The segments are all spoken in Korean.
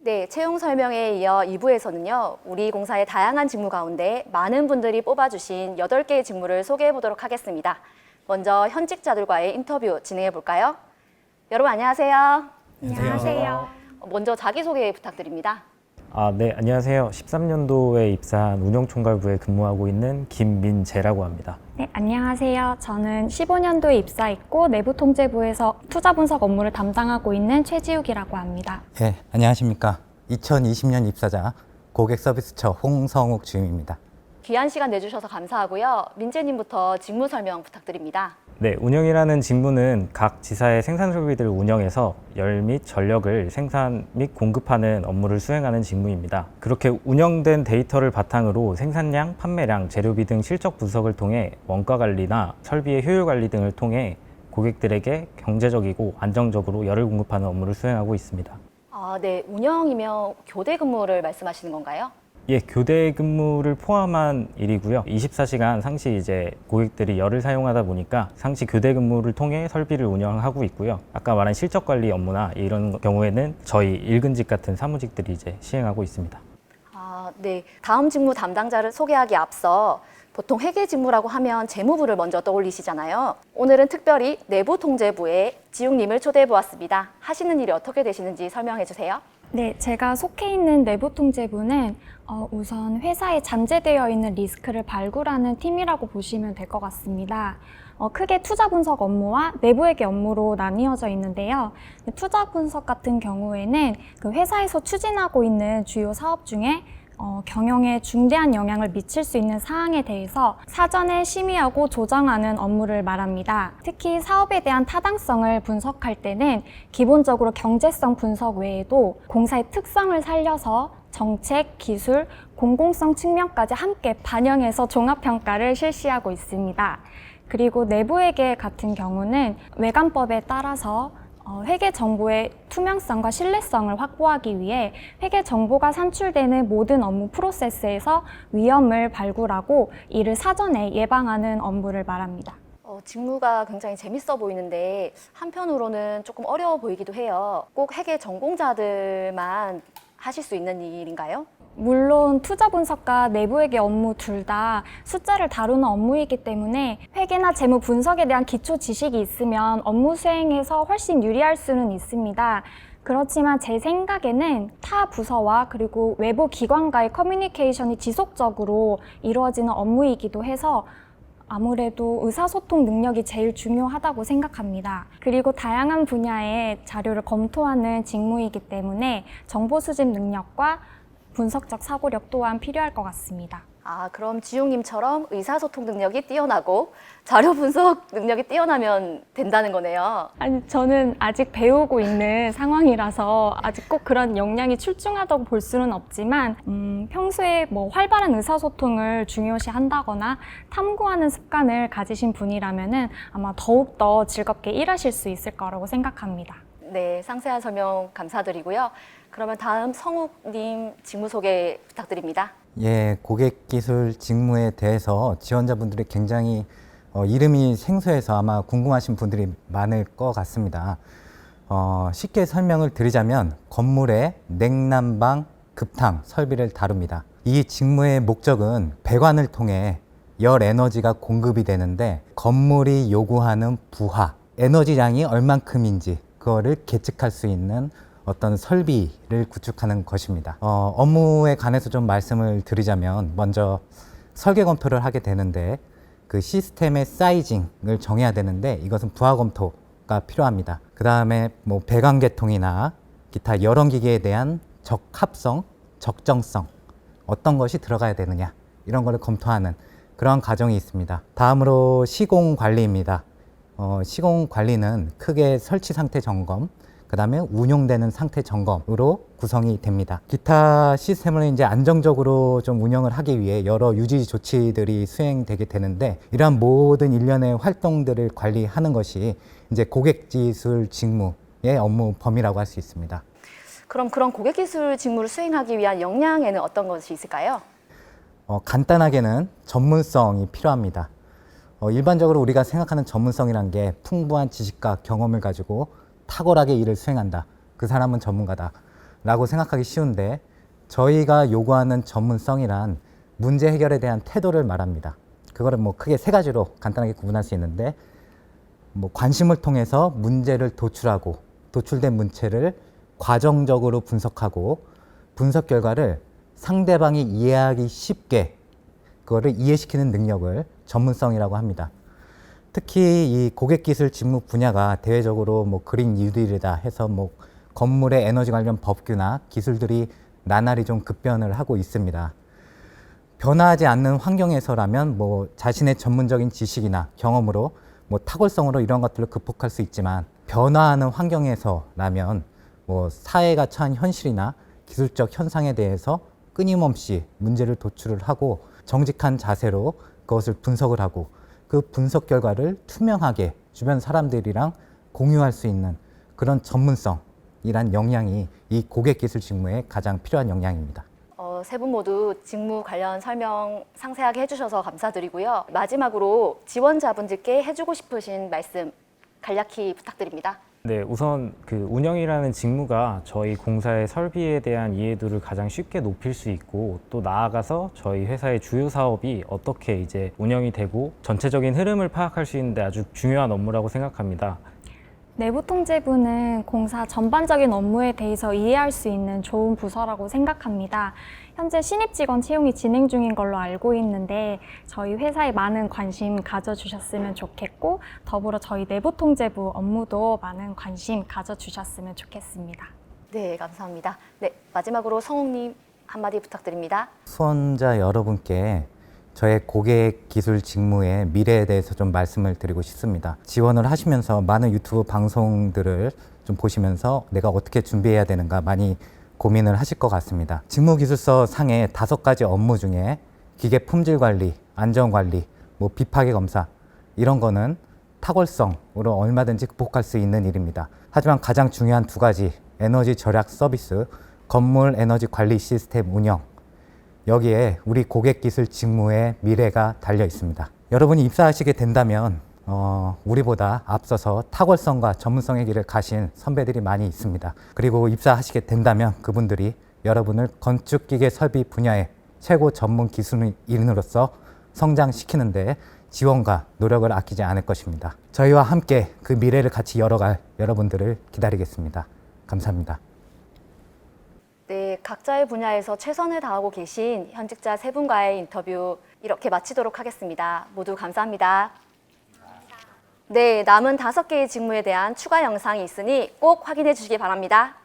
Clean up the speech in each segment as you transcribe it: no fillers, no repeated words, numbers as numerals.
네, 채용 설명에 이어 2부에서는요, 우리 공사의 다양한 직무 가운데 많은 분들이 뽑아주신 8개의 직무를 소개해 보도록 하겠습니다. 먼저 현직자들과의 인터뷰 진행해 볼까요? 여러분 안녕하세요. 안녕하세요. 먼저 자기소개 부탁드립니다. 네, 안녕하세요. 13년도에 입사한 운영총괄부에 근무하고 있는 김민재라고 합니다. 네, 안녕하세요. 저는 15년도에 입사했고 내부통제부에서 투자분석 업무를 담당하고 있는 최지욱이라고 합니다. 네, 안녕하십니까. 2020년 입사자 고객서비스처 홍성욱 주임입니다. 귀한 시간 내주셔서 감사하고요. 민재님부터 직무 설명 부탁드립니다. 네, 운영이라는 직무는 각 지사의 생산 설비들을 운영해서 열 및 전력을 생산 및 공급하는 업무를 수행하는 직무입니다. 그렇게 운영된 데이터를 바탕으로 생산량, 판매량, 재료비 등 실적 분석을 통해 원가 관리나 설비의 효율 관리 등을 통해 고객들에게 경제적이고 안정적으로 열을 공급하는 업무를 수행하고 있습니다. 네, 운영이면 교대 근무를 말씀하시는 건가요? 예, 교대 근무를 포함한 일이고요. 24시간 상시 이제 고객들이 열을 사용하다 보니까 상시 교대 근무를 통해 설비를 운영하고 있고요. 아까 말한 실적 관리 업무나 이런 경우에는 저희 일근직 같은 사무직들이 이제 시행하고 있습니다. 네. 다음 직무 담당자를 소개하기 앞서 보통 회계 직무라고 하면 재무부를 먼저 떠올리시잖아요. 오늘은 특별히 내부통제부에 지욱님을 초대해 보았습니다. 하시는 일이 어떻게 되시는지 설명해 주세요. 네, 제가 속해 있는 내부통제부는 우선 회사에 잠재되어 있는 리스크를 발굴하는 팀이라고 보시면 될 것 같습니다. 크게 투자 분석 업무와 내부회계 업무로 나뉘어져 있는데요. 투자 분석 같은 경우에는 그 회사에서 추진하고 있는 주요 사업 중에 경영에 중대한 영향을 미칠 수 있는 사항에 대해서 사전에 심의하고 조정하는 업무를 말합니다. 특히 사업에 대한 타당성을 분석할 때는 기본적으로 경제성 분석 외에도 공사의 특성을 살려서 정책, 기술, 공공성 측면까지 함께 반영해서 종합평가를 실시하고 있습니다. 그리고 내부회계 같은 경우는 외관법에 따라서 회계 정보의 투명성과 신뢰성을 확보하기 위해 회계 정보가 산출되는 모든 업무 프로세스에서 위험을 발굴하고 이를 사전에 예방하는 업무를 말합니다. 직무가 굉장히 재밌어 보이는데 한편으로는 조금 어려워 보이기도 해요. 꼭 회계 전공자들만 하실 수 있는 일인가요? 물론 투자 분석과 내부회계 업무 둘 다 숫자를 다루는 업무이기 때문에 회계나 재무 분석에 대한 기초 지식이 있으면 업무 수행에서 훨씬 유리할 수는 있습니다. 그렇지만 제 생각에는 타 부서와 그리고 외부 기관과의 커뮤니케이션이 지속적으로 이루어지는 업무이기도 해서 아무래도 의사소통 능력이 제일 중요하다고 생각합니다. 그리고 다양한 분야의 자료를 검토하는 직무이기 때문에 정보 수집 능력과 분석적 사고력 또한 필요할 것 같습니다. 그럼 지용님처럼 의사소통 능력이 뛰어나고 자료 분석 능력이 뛰어나면 된다는 거네요. 아니, 저는 아직 배우고 있는 상황이라서 아직 꼭 그런 역량이 출중하다고 볼 수는 없지만 평소에 뭐 활발한 의사소통을 중요시 한다거나 탐구하는 습관을 가지신 분이라면은 아마 더욱더 즐겁게 일하실 수 있을 거라고 생각합니다. 네, 상세한 설명 감사드리고요. 그러면 다음 성욱님 직무 소개 부탁드립니다. 예, 고객기술 직무에 대해서 지원자분들이 굉장히 이름이 생소해서 아마 궁금하신 분들이 많을 것 같습니다. 쉽게 설명을 드리자면 건물의 냉난방, 급탕, 설비를 다룹니다. 이 직무의 목적은 배관을 통해 열 에너지가 공급이 되는데 건물이 요구하는 부하, 에너지량이 얼만큼인지 그거를 계측할 수 있는 어떤 설비를 구축하는 것입니다. 업무에 관해서 좀 말씀을 드리자면 먼저 설계 검토를 하게 되는데 그 시스템의 사이징을 정해야 되는데 이것은 부하 검토가 필요합니다. 그 다음에 뭐 배관 계통이나 기타 열원기계에 대한 적합성, 적정성 어떤 것이 들어가야 되느냐 이런 거를 검토하는 그런 과정이 있습니다. 다음으로 시공 관리입니다. 시공 관리는 크게 설치 상태 점검, 그 다음에 운용되는 상태 점검으로 구성이 됩니다. 기타 시스템을 이제 안정적으로 좀 운영을 하기 위해 여러 유지 조치들이 수행되게 되는데 이러한 모든 일련의 활동들을 관리하는 것이 이제 고객기술 직무의 업무 범위라고 할 수 있습니다. 그럼 그런 고객기술 직무를 수행하기 위한 역량에는 어떤 것이 있을까요? 간단하게는 전문성이 필요합니다. 일반적으로 우리가 생각하는 전문성이란 게 풍부한 지식과 경험을 가지고 탁월하게 일을 수행한다. 그 사람은 전문가다. 라고 생각하기 쉬운데 저희가 요구하는 전문성이란 문제 해결에 대한 태도를 말합니다. 그거를 뭐 크게 세 가지로 간단하게 구분할 수 있는데 뭐 관심을 통해서 문제를 도출하고 도출된 문제를 과정적으로 분석하고 분석 결과를 상대방이 이해하기 쉽게 그거를 이해시키는 능력을 전문성이라고 합니다. 특히 이 고객기술 직무 분야가 대외적으로 뭐 그린 뉴딜이다 해서 뭐 건물의 에너지 관련 법규나 기술들이 나날이 좀 급변을 하고 있습니다. 변화하지 않는 환경에서라면 뭐 자신의 전문적인 지식이나 경험으로 뭐 탁월성으로 이런 것들을 극복할 수 있지만 변화하는 환경에서라면 뭐 사회가 처한 현실이나 기술적 현상에 대해서 끊임없이 문제를 도출을 하고 정직한 자세로 그것을 분석을 하고 그 분석 결과를 투명하게 주변 사람들이랑 공유할 수 있는 그런 전문성이란 역량이 이 고객기술 직무에 가장 필요한 역량입니다. 세 분 모두 직무 관련 설명 상세하게 해주셔서 감사드리고요. 마지막으로 지원자분들께 해주고 싶으신 말씀 간략히 부탁드립니다. 네, 우선 그 운영이라는 직무가 저희 공사의 설비에 대한 이해도를 가장 쉽게 높일 수 있고 또 나아가서 저희 회사의 주요 사업이 어떻게 이제 운영이 되고 전체적인 흐름을 파악할 수 있는데 아주 중요한 업무라고 생각합니다. 내부통제부는 공사 전반적인 업무에 대해서 이해할 수 있는 좋은 부서라고 생각합니다. 현재 신입 직원 채용이 진행 중인 걸로 알고 있는데 저희 회사에 많은 관심 가져주셨으면 좋겠고 더불어 저희 내부통제부 업무도 많은 관심 가져주셨으면 좋겠습니다. 네, 감사합니다. 네, 마지막으로 성욱님 한마디 부탁드립니다. 수원자 여러분께 저의 고객 기술 직무의 미래에 대해서 좀 말씀을 드리고 싶습니다. 지원을 하시면서 많은 유튜브 방송들을 좀 보시면서 내가 어떻게 준비해야 되는가 많이 고민을 하실 것 같습니다. 직무기술서 상의 5가지 업무 중에 기계 품질 관리, 안전 관리, 뭐 비파괴 검사 이런 거는 탁월성으로 얼마든지 극복할 수 있는 일입니다. 하지만 가장 중요한 2가지 에너지 절약 서비스, 건물 에너지 관리 시스템 운영 여기에 우리 고객기술 직무의 미래가 달려 있습니다. 여러분이 입사하시게 된다면 우리보다 앞서서 탁월성과 전문성의 길을 가신 선배들이 많이 있습니다. 그리고 입사하시게 된다면 그분들이 여러분을 건축기계 설비 분야의 최고 전문 기술인으로서 성장시키는데 지원과 노력을 아끼지 않을 것입니다. 저희와 함께 그 미래를 같이 열어갈 여러분들을 기다리겠습니다. 감사합니다. 네, 각자의 분야에서 최선을 다하고 계신 현직자 3분과의 인터뷰 이렇게 마치도록 하겠습니다. 모두 감사합니다. 네, 남은 5개의 직무에 대한 추가 영상이 있으니 꼭 확인해 주시기 바랍니다.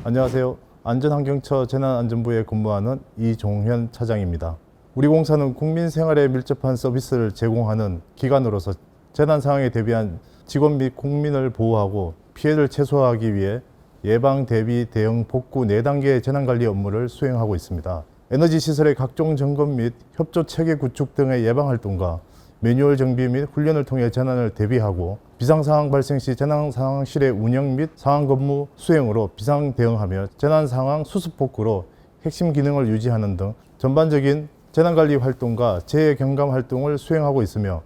안녕하세요. 안전환경처 재난안전부에 근무하는 이종현 차장입니다. 우리 공사는 국민 생활에 밀접한 서비스를 제공하는 기관으로서 재난 상황에 대비한 직원 및 국민을 보호하고 피해를 최소화하기 위해 예방, 대비, 대응, 복구 4단계의 재난관리 업무를 수행하고 있습니다. 에너지 시설의 각종 점검 및 협조 체계 구축 등의 예방 활동과 매뉴얼 정비 및 훈련을 통해 재난을 대비하고 비상상황 발생 시 재난상황실의 운영 및 상황 근무 수행으로 비상 대응하며 재난상황 수습 복구로 핵심 기능을 유지하는 등 전반적인 재난관리 활동과 재해 경감 활동을 수행하고 있으며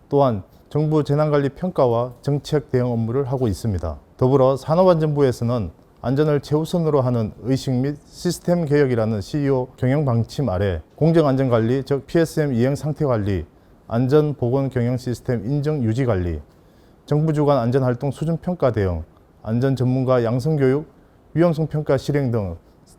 또한 정부 재난관리 평가와 정책 대응 업무를 하고 있습니다. 더불어 산업안전부에서는 안전을 최우선으로 하는 의식 및 시스템 개혁이라는 CEO 경영 방침 아래 공정안전관리, 즉 PSM 이행 상태관리, 안전보건 경영 시스템 인정 유지 관리, 정부 주관 안전활동 수준 평가 대응, 안전 전문가 양성교육, 위험성 평가 실행 등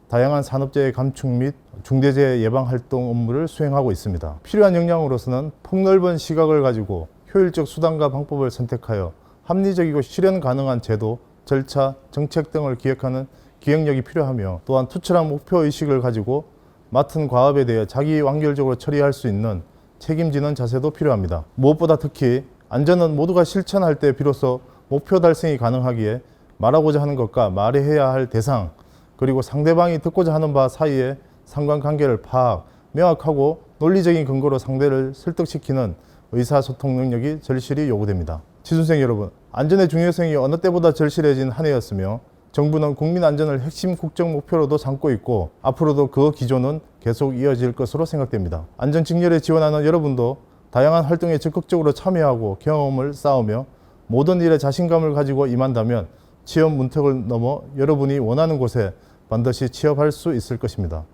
다양한 산업재해 감축 및 중대재해 예방 활동 업무를 수행하고 있습니다. 필요한 역량으로서는 폭넓은 시각을 가지고 효율적 수단과 방법을 선택하여 합리적이고 실현 가능한 제도, 절차, 정책 등을 기획하는 기획력이 필요하며 또한 투철한 목표의식을 가지고 맡은 과업에 대해 자기 완결적으로 처리할 수 있는 책임지는 자세도 필요합니다. 무엇보다 특히 안전은 모두가 실천할 때 비로소 목표 달성이 가능하기에 말하고자 하는 것과 말해야 할 대상, 그리고 상대방이 듣고자 하는 바 사이의 상관관계를 파악, 명확하고 논리적인 근거로 상대를 설득시키는 의사소통 능력이 절실히 요구됩니다. 취준생 여러분, 안전의 중요성이 어느 때보다 절실해진 한 해였으며 정부는 국민 안전을 핵심 국정 목표로도 삼고 있고 앞으로도 그 기조는 계속 이어질 것으로 생각됩니다. 안전 직렬에 지원하는 여러분도 다양한 활동에 적극적으로 참여하고 경험을 쌓으며 모든 일에 자신감을 가지고 임한다면 취업 문턱을 넘어 여러분이 원하는 곳에 반드시 취업할 수 있을 것입니다.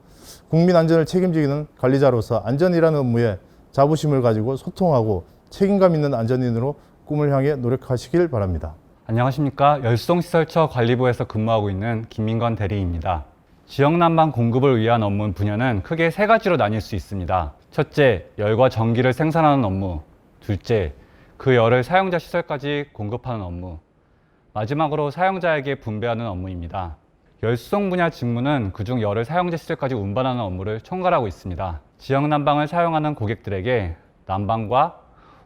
국민 안전을 책임지는 관리자로서 안전이라는 업무에 자부심을 가지고 소통하고 책임감 있는 안전인으로 꿈을 향해 노력하시길 바랍니다. 안녕하십니까. 열송시설처 관리부에서 근무하고 있는 김민건 대리입니다. 지역 난방 공급을 위한 업무 분야는 크게 세 가지로 나뉠 수 있습니다. 첫째, 열과 전기를 생산하는 업무. 둘째, 그 열을 사용자 시설까지 공급하는 업무. 마지막으로 사용자에게 분배하는 업무입니다. 열수송 분야 직무는 그중 열을 사용자 시설까지 운반하는 업무를 총괄하고 있습니다. 지역 난방을 사용하는 고객들에게 난방과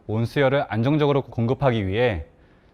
온수열을 안정적으로 공급하기 위해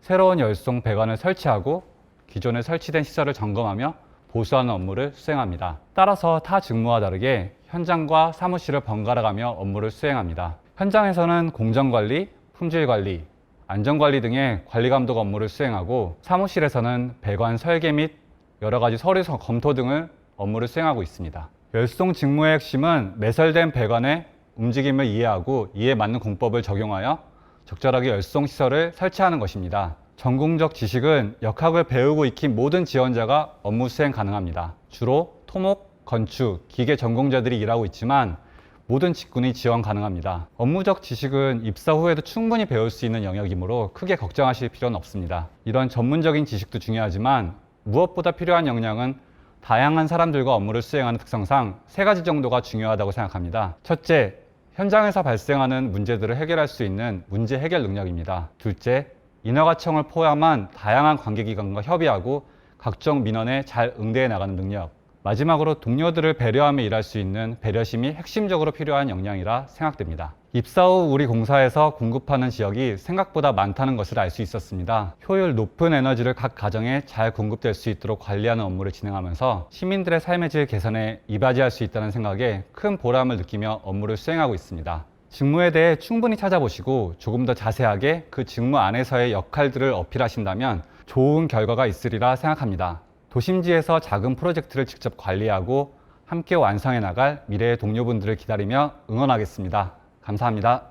새로운 열수송 배관을 설치하고 기존에 설치된 시설을 점검하며 보수하는 업무를 수행합니다. 따라서 타 직무와 다르게 현장과 사무실을 번갈아가며 업무를 수행합니다. 현장에서는 공정관리, 품질관리, 안전관리 등의 관리감독 업무를 수행하고 사무실에서는 배관 설계 및 여러 가지 서류 검토 등을 업무를 수행하고 있습니다. 열수송 직무의 핵심은 매설된 배관의 움직임을 이해하고 이에 맞는 공법을 적용하여 적절하게 열수송 시설을 설치하는 것입니다. 전공적 지식은 역학을 배우고 익힌 모든 지원자가 업무 수행 가능합니다. 주로 토목, 건축, 기계 전공자들이 일하고 있지만 모든 직군이 지원 가능합니다. 업무적 지식은 입사 후에도 충분히 배울 수 있는 영역이므로 크게 걱정하실 필요는 없습니다. 이런 전문적인 지식도 중요하지만 무엇보다 필요한 역량은 다양한 사람들과 업무를 수행하는 특성상 세 가지 정도가 중요하다고 생각합니다. 첫째, 현장에서 발생하는 문제들을 해결할 수 있는 문제 해결 능력입니다. 둘째, 인허가청을 포함한 다양한 관계기관과 협의하고 각종 민원에 잘 응대해 나가는 능력. 마지막으로 동료들을 배려하며 일할 수 있는 배려심이 핵심적으로 필요한 역량이라 생각됩니다. 입사 후 우리 공사에서 공급하는 지역이 생각보다 많다는 것을 알 수 있었습니다. 효율 높은 에너지를 각 가정에 잘 공급될 수 있도록 관리하는 업무를 진행하면서 시민들의 삶의 질 개선에 이바지할 수 있다는 생각에 큰 보람을 느끼며 업무를 수행하고 있습니다. 직무에 대해 충분히 찾아보시고 조금 더 자세하게 그 직무 안에서의 역할들을 어필하신다면 좋은 결과가 있으리라 생각합니다. 도심지에서 작은 프로젝트를 직접 관리하고 함께 완성해 나갈 미래의 동료분들을 기다리며 응원하겠습니다. 감사합니다.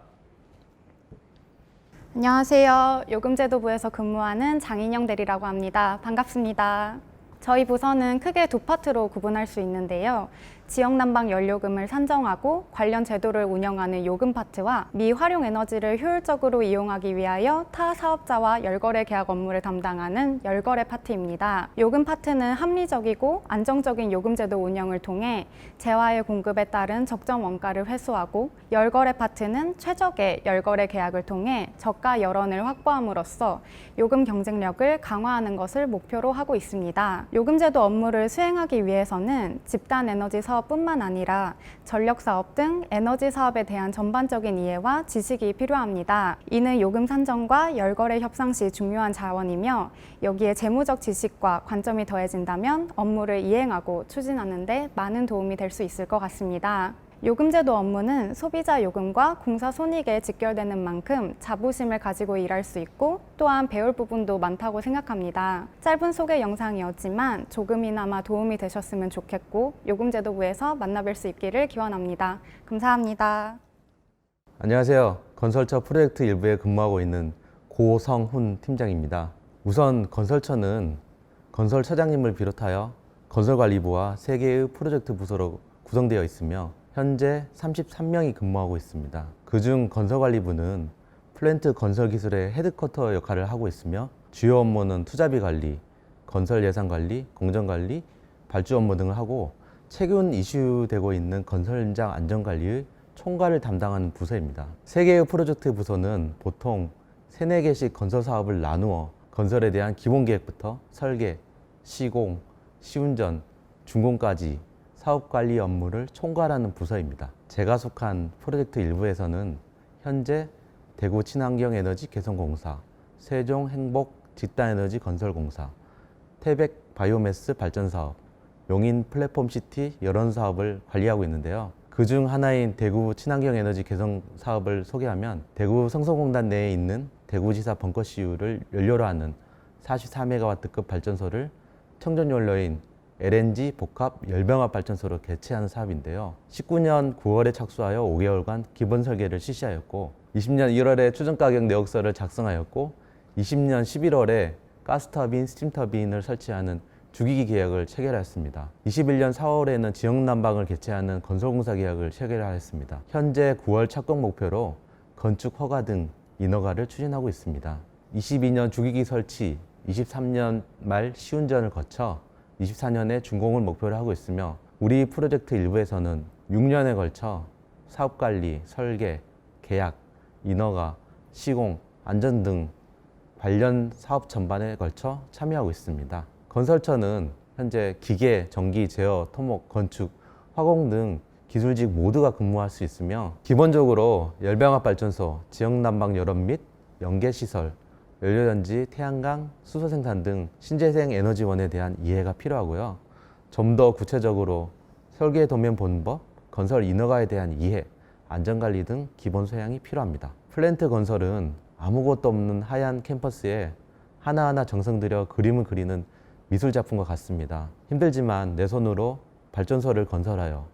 안녕하세요. 요금제도부에서 근무하는 장인영 대리라고 합니다. 반갑습니다. 저희 부서는 크게 두 파트로 구분할 수 있는데요. 지역난방 연료금을 산정하고 관련 제도를 운영하는 요금 파트와 미활용 에너지를 효율적으로 이용하기 위하여 타 사업자와 열거래 계약 업무를 담당하는 열거래 파트입니다. 요금 파트는 합리적이고 안정적인 요금제도 운영을 통해 재화의 공급에 따른 적정 원가를 회수하고, 열거래 파트는 최적의 열거래 계약을 통해 저가 열원을 확보함으로써 요금 경쟁력을 강화하는 것을 목표로 하고 있습니다. 요금제도 업무를 수행하기 위해서는 집단 에너지 사업뿐만 아니라 전력 사업 등 에너지 사업에 대한 전반적인 이해와 지식이 필요합니다. 이는 요금 산정과 열거래 협상 시 중요한 자원이며, 여기에 재무적 지식과 관점이 더해진다면 업무를 이행하고 추진하는 데 많은 도움이 될 수 있을 것 같습니다. 요금제도 업무는 소비자 요금과 공사 손익에 직결되는 만큼 자부심을 가지고 일할 수 있고, 또한 배울 부분도 많다고 생각합니다. 짧은 소개 영상이었지만 조금이나마 도움이 되셨으면 좋겠고, 요금제도부에서 만나뵐 수 있기를 기원합니다. 감사합니다. 안녕하세요. 건설처 프로젝트 일부에 근무하고 있는 고성훈 팀장입니다. 우선 건설처는 건설처장님을 비롯하여 건설관리부와 3개의 프로젝트 부서로 구성되어 있으며 현재 33명이 근무하고 있습니다. 그중 건설관리부는 플랜트 건설기술의 헤드쿼터 역할을 하고 있으며 주요 업무는 투자비 관리, 건설 예산 관리, 공정관리, 발주 업무 등을 하고 최근 이슈되고 있는 건설 현장 안전관리의 총괄을 담당하는 부서입니다. 3개의 프로젝트 부서는 보통 3-4개씩 건설 사업을 나누어 건설에 대한 기본 계획부터 설계, 시공, 시운전, 준공까지 사업관리 업무를 총괄하는 부서입니다. 제가 속한 프로젝트 일부에서는 현재 대구 친환경에너지 개선공사, 세종 행복 집단에너지 건설공사, 태백 바이오매스 발전사업, 용인 플랫폼시티 열원사업을 관리하고 있는데요. 그중 하나인 대구 친환경에너지 개선 사업을 소개하면 대구 성서공단 내에 있는 대구지사 벙커CU를 연료로 하는 44MW급 발전소를 청전연료인 LNG 복합 열병합 발전소로 개최하는 사업인데요. 19년 9월에 착수하여 5개월간 기본 설계를 실시하였고, 20년 1월에 추정가격 내역서를 작성하였고, 20년 11월에 가스터빈, 스팀터빈을 설치하는 주기기 계약을 체결하였습니다. 21년 4월에는 지역난방을 개최하는 건설공사 계약을 체결하였습니다. 현재 9월 착공 목표로 건축 허가 등 인허가를 추진하고 있습니다. 22년 주기기 설치, 23년 말 시운전을 거쳐 24년에 준공을 목표로 하고 있으며 우리 프로젝트 일부에서는 6년에 걸쳐 사업관리, 설계, 계약, 인허가, 시공, 안전 등 관련 사업 전반에 걸쳐 참여하고 있습니다. 건설처는 현재 기계, 전기, 제어, 토목, 건축, 화공 등 기술직 모두가 근무할 수 있으며 기본적으로 열병합발전소, 지역난방 여론 및 연계시설, 연료전지, 태양광, 수소생산 등 신재생 에너지원에 대한 이해가 필요하고요. 좀 더 구체적으로 설계 도면 본법, 건설 인허가에 대한 이해, 안전관리 등 기본 소양이 필요합니다. 플랜트 건설은 아무것도 없는 하얀 캠퍼스에 하나하나 정성 들여 그림을 그리는 미술작품과 같습니다. 힘들지만 내 손으로 발전소를 건설하여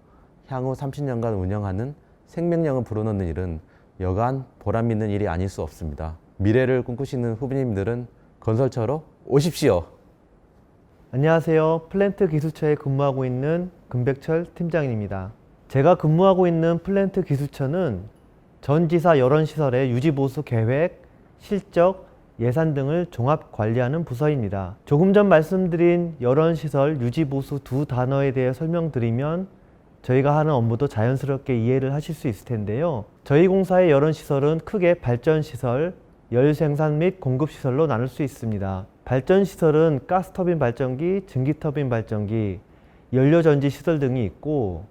향후 30년간 운영하는 생명력을 불어넣는 일은 여간 보람 있는 일이 아닐 수 없습니다. 미래를 꿈꾸시는 후배님들은 건설처로 오십시오. 안녕하세요. 플랜트 기술처에 근무하고 있는 금백철 팀장입니다. 제가 근무하고 있는 플랜트 기술처는 전 지사 열원시설의 유지보수 계획, 실적, 예산 등을 종합 관리하는 부서입니다. 조금 전 말씀드린 열원시설 유지보수 두 단어에 대해 설명드리면 저희가 하는 업무도 자연스럽게 이해를 하실 수 있을 텐데요. 저희 공사의 열원시설은 크게 발전시설, 열생산 및 공급시설로 나눌 수 있습니다. 발전시설은 가스터빈 발전기, 증기터빈 발전기, 연료전지 시설 등이 있고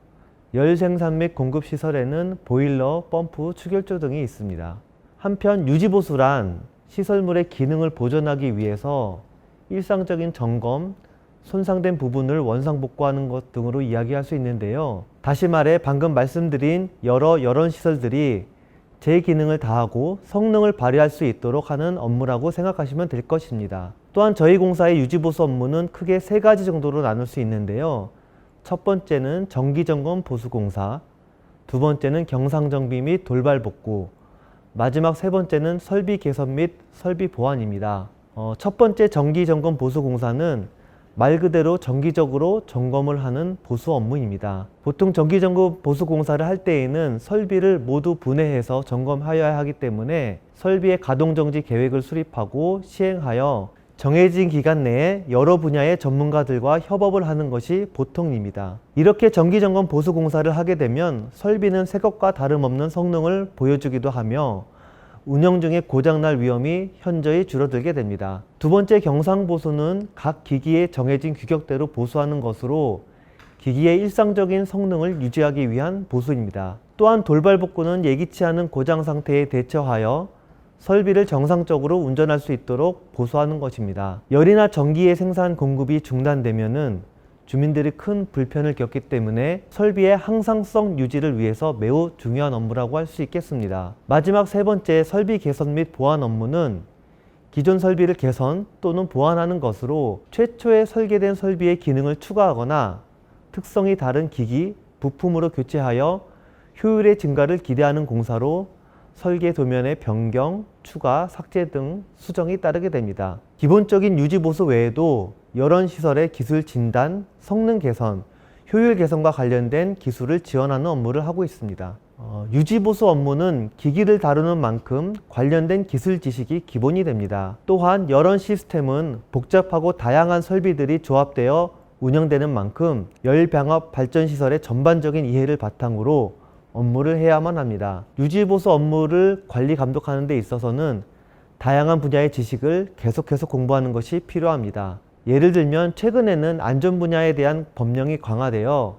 열생산 및 공급시설에는 보일러, 펌프, 추결조 등이 있습니다. 한편 유지보수란 시설물의 기능을 보존하기 위해서 일상적인 점검, 손상된 부분을 원상복구하는 것 등으로 이야기할 수 있는데요. 다시 말해 방금 말씀드린 여러 열원시설들이 제 기능을 다하고 성능을 발휘할 수 있도록 하는 업무라고 생각하시면 될 것입니다. 또한 저희 공사의 유지보수 업무는 크게 세 가지 정도로 나눌 수 있는데요. 첫 번째는 정기점검 보수공사, 두 번째는 경상정비 및 돌발복구, 마지막 세 번째는 설비 개선 및 설비 보완입니다. 첫 번째 정기점검 보수공사는 말 그대로 정기적으로 점검을 하는 보수 업무입니다. 보통 정기점검 보수공사를 할 때에는 설비를 모두 분해해서 점검하여야 하기 때문에 설비의 가동정지 계획을 수립하고 시행하여 정해진 기간 내에 여러 분야의 전문가들과 협업을 하는 것이 보통입니다. 이렇게 정기점검 보수공사를 하게 되면 설비는 새 것과 다름없는 성능을 보여주기도 하며 운영 중에 고장날 위험이 현저히 줄어들게 됩니다. 두 번째 경상보수는 각 기기의 정해진 규격대로 보수하는 것으로 기기의 일상적인 성능을 유지하기 위한 보수입니다. 또한 돌발복구는 예기치 않은 고장 상태에 대처하여 설비를 정상적으로 운전할 수 있도록 보수하는 것입니다. 열이나 전기의 생산 공급이 중단되면은 주민들이 큰 불편을 겪기 때문에 설비의 항상성 유지를 위해서 매우 중요한 업무라고 할 수 있겠습니다. 마지막 세 번째 설비 개선 및 보완 업무는 기존 설비를 개선 또는 보완하는 것으로 최초에 설계된 설비의 기능을 추가하거나 특성이 다른 기기, 부품으로 교체하여 효율의 증가를 기대하는 공사로 설계 도면의 변경, 추가, 삭제 등 수정이 따르게 됩니다. 기본적인 유지보수 외에도 열원시설의 기술 진단, 성능 개선, 효율 개선과 관련된 기술을 지원하는 업무를 하고 있습니다. 유지보수 업무는 기기를 다루는 만큼 관련된 기술 지식이 기본이 됩니다. 또한 열원 시스템은 복잡하고 다양한 설비들이 조합되어 운영되는 만큼 열병합 발전시설의 전반적인 이해를 바탕으로 업무를 해야만 합니다. 유지보수 업무를 관리 감독하는 데 있어서는 다양한 분야의 지식을 계속해서 공부하는 것이 필요합니다. 예를 들면 최근에는 안전 분야에 대한 법령이 강화되어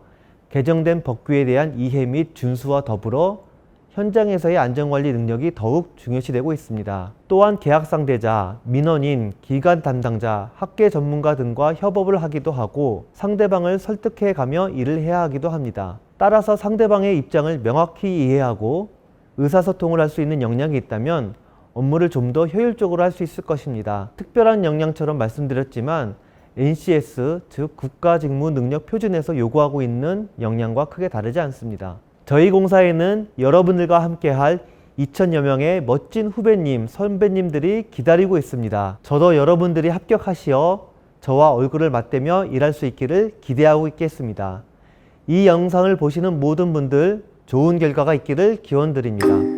개정된 법규에 대한 이해 및 준수와 더불어 현장에서의 안전관리 능력이 더욱 중요시되고 있습니다. 또한 계약 상대자, 민원인, 기관 담당자, 학계 전문가 등과 협업을 하기도 하고 상대방을 설득해가며 일을 해야 하기도 합니다. 따라서 상대방의 입장을 명확히 이해하고 의사소통을 할 수 있는 역량이 있다면 업무를 좀 더 효율적으로 할 수 있을 것입니다. 특별한 역량처럼 말씀드렸지만 NCS, 즉 국가직무능력표준에서 요구하고 있는 역량과 크게 다르지 않습니다. 저희 공사에는 여러분들과 함께할 2,000여 명의 멋진 후배님, 선배님들이 기다리고 있습니다. 저도 여러분들이 합격하시어 저와 얼굴을 맞대며 일할 수 있기를 기대하고 있겠습니다. 이 영상을 보시는 모든 분들 좋은 결과가 있기를 기원드립니다.